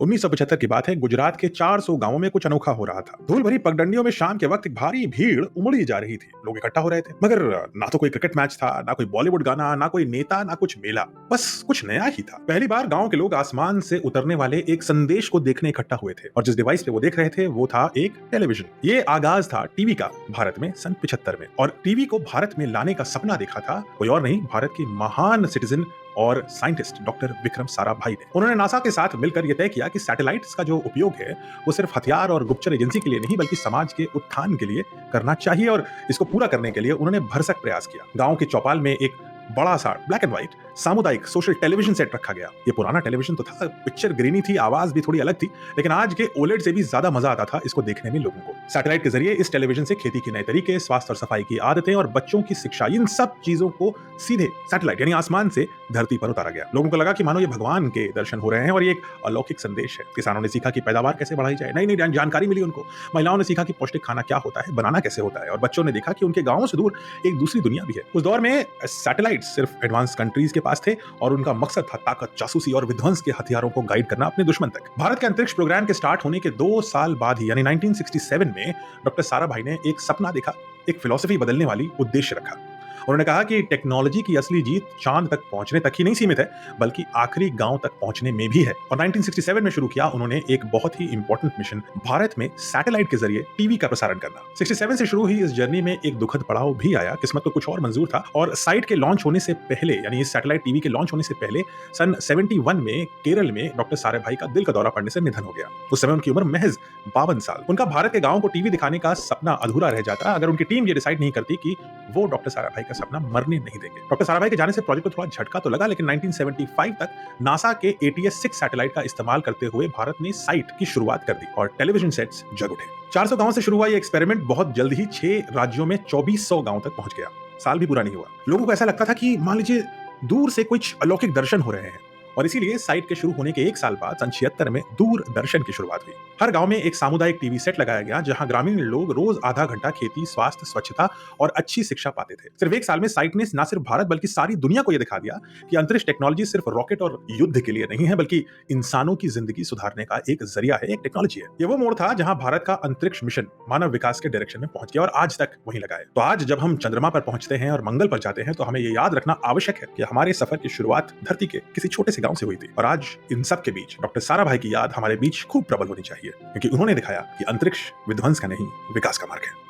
1975 की बात है। गुजरात के 400 गांवों में कुछ अनोखा हो रहा था। धूल भरी पगडंडियों में शाम के वक्त एक भारी भीड़ उमड़ी जा रही थी। लोग इकट्ठा हो रहे थे, मगर ना तो कोई क्रिकेट मैच था, ना कोई बॉलीवुड गाना, ना कोई नेता, ना कुछ मेला। बस कुछ नया ही था। पहली बार गांव के लोग आसमान से उतरने वाले एक संदेश को देखने इकट्ठा हुए थे, और जिस डिवाइस पे वो देख रहे थे वो था एक टेलीविजन। ये आगाज था टीवी का भारत में सन 75 में। और टीवी को भारत में लाने का सपना देखा था कोई और नहीं, भारत के महान सिटीजन और साइंटिस्ट डॉक्टर विक्रम साराभाई ने। उन्होंने नासा के साथ मिलकर यह तय किया कि सैटेलाइट्स का जो उपयोग है वो सिर्फ हथियार और गुप्तचर एजेंसी के लिए नहीं, बल्कि समाज के उत्थान के लिए करना चाहिए। और इसको पूरा करने के लिए उन्होंने भरसक प्रयास किया। गांव के चौपाल में एक बड़ा सा ब्लैक एंड व्हाइट सामुदायिक सोशल टेलीविजन सेट रखा गया। ये पुराना टेलीविजन तो था, पिक्चर ग्रेनी थी, आवाज भी थोड़ी अलग थी, लेकिन आज के ओलेड से भी ज्यादा मजा आता था इसको देखने में लोगों को। सैटेलाइट के जरिए इस टेलीविजन से खेती के नए तरीके, स्वास्थ्य और सफाई की आदतें और बच्चों की शिक्षा, इन सब चीजों को सीधे सैटेलाइट यानी आसमान से धरती पर उतारा गया। लोगों को लगा कि मानो ये भगवान के दर्शन हो रहे हैं और ये एक अलौकिक संदेश है। किसानों ने सीखा कि पैदावार कैसे बढ़ाई जाए, नई नई जानकारी मिली उनको। महिलाओं ने सीखा कि पौष्टिक खाना क्या होता है, बनाना कैसे होता है, और बच्चों ने देखा कि उनके गांवों से दूर एक दूसरी दुनिया भी है। उस दौर में सैटेलाइट सिर्फ एडवांस कंट्रीज के पास थे, और उनका मकसद था ताकत, जासूसी और विध्वंस के हथियारों को गाइड करना अपने दुश्मन तक। भारत के अंतरिक्ष प्रोग्राम के स्टार्ट होने के 2 साल बाद ही यानी 1967 में डॉक्टर साराभाई ने एक सपना देखा, एक फिलॉसफी बदलने वाली उद्देश्य रखा। उन्होंने कहा कि टेक्नोलॉजी की असली जीत चांद तक पहुंचने तक ही नहीं सीमित है, बल्कि आखिरी गांव तक पहुंचने में भी है। और 1967 में शुरू किया उन्होंने एक बहुत ही इंपॉर्टेंट मिशन, भारत में सैटेलाइट के जरिए टीवी का प्रसारण करना। 67 से शुरू हुई इस जर्नी में एक दुखद पड़ाव भी आया। किस्मत को कुछ और मंजूर था, और साइट के लॉन्च होने से पहले यानी इस सैटेलाइट टीवी के लॉन्च होने से पहले सन 71 में केरल में डॉक्टर साराभाई का दिल का दौरा पड़ने से निधन हो गया। उस समय उनकी उम्र महज 52 साल। उनका भारत के गांव को टीवी दिखाने का सपना अधूरा रह जाता अगर उनकी टीम ये डिसाइड नहीं करती कि वो डॉक्टर साराभाई का सपना मरने नहीं देंगे। डॉक्टर साराभाई के जाने से प्रोजेक्ट को थोड़ा झटका तो लगा, लेकिन 1975 तक नासा के ATS-6 सैटेलाइट का इस्तेमाल करते हुए भारत ने साइट की शुरुआत कर दी और टेलीविजन सेट्स जग उठे। 400 गांव से शुरू हुआ ये एक्सपेरिमेंट बहुत जल्द ही 6 राज्यों में 2400 गांव तक पहुंच गया। साल भी पूरा नहीं हुआ, लोगों को ऐसा लगता था कि मान लीजिए दूर से कुछ अलौकिक दर्शन हो रहे हैं। और इसीलिए साइट के शुरू होने के 1 साल बाद सन 76 में दूरदर्शन की शुरुआत हुई। हर गांव में एक सामुदायिक टीवी सेट लगाया गया, जहां ग्रामीण लोग रोज आधा घंटा खेती, स्वास्थ्य, स्वच्छता और अच्छी शिक्षा पाते थे। सिर्फ 1 साल में साइट ने न सिर्फ भारत बल्कि सारी दुनिया को यह दिखा दिया कि अंतरिक्ष टेक्नोलॉजी सिर्फ रॉकेट और युद्ध के लिए नहीं है, बल्कि इंसानों की जिंदगी सुधारने का एक जरिया है, एक टेक्नोलॉजी है। ये वो मोड़ था जहां भारत का अंतरिक्ष मिशन मानव विकास के डायरेक्शन में पहुंच गया, और आज तक वहीं लगा है। तो आज जब हम चंद्रमा पर पहुंचते हैं और मंगल पर जाते हैं, तो हमें ये याद रखना आवश्यक है कि हमारे सफर की शुरुआत धरती के किसी छोटे से गांव से हुई थी। और आज इन सब के बीच डॉक्टर साराभाई की याद हमारे बीच खूब प्रबल होनी चाहिए, क्योंकि उन्होंने दिखाया कि अंतरिक्ष विध्वंस का नहीं, विकास का मार्ग है।